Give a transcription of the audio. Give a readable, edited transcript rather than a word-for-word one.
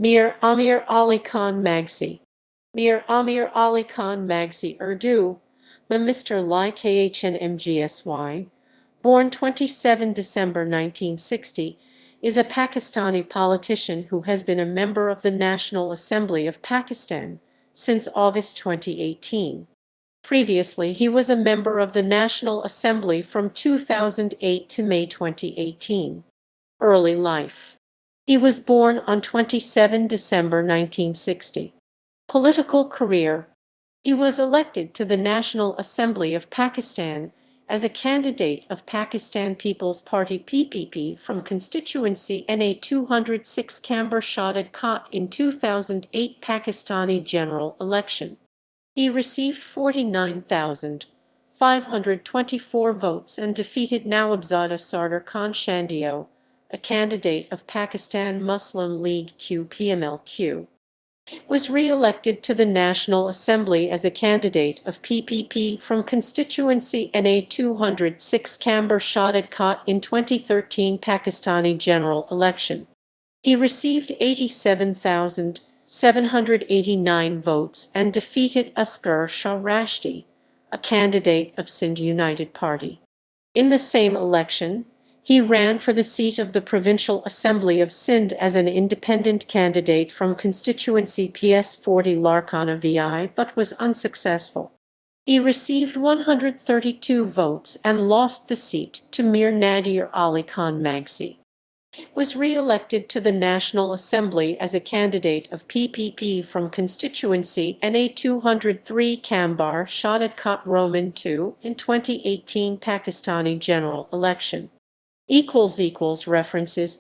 Mir Aamir Ali Khan Magsi. Mir Aamir Ali Khan Magsi Urdu, Mr. Li Khnmgsy, born 27 December 1960, is a Pakistani politician who has been a member of the National Assembly of Pakistan since August 2018. Previously, he was a member of the National Assembly from 2008 to May 2018. Early life. He was born on 27 December 1960. Political career. He was elected to the National Assembly of Pakistan as a candidate of Pakistan People's Party (PPP) from constituency NA 206 Camber Shadid Kot in 2008 Pakistani general election. He received 49,524 votes and defeated Nawabzada Sardar Khan Shandio, a candidate of Pakistan Muslim League (PMLQ). Was re-elected to the National Assembly as a candidate of PPP from constituency NA 206 Camber Shadid Kot in 2013 Pakistani general election. He received 87,789 votes and defeated Asghar Shah Rashdi, a candidate of Sindh United Party. In the same election, he ran for the seat of the Provincial Assembly of Sindh as an independent candidate from constituency PS 40 Larkana VI but was unsuccessful. He received 132 votes and lost the seat to Mir Aamir Ali Khan Magsi. Was re-elected to the National Assembly as a candidate of PPP from constituency NA 203 Kambar Shadid Kot Roman II in 2018 Pakistani general election. References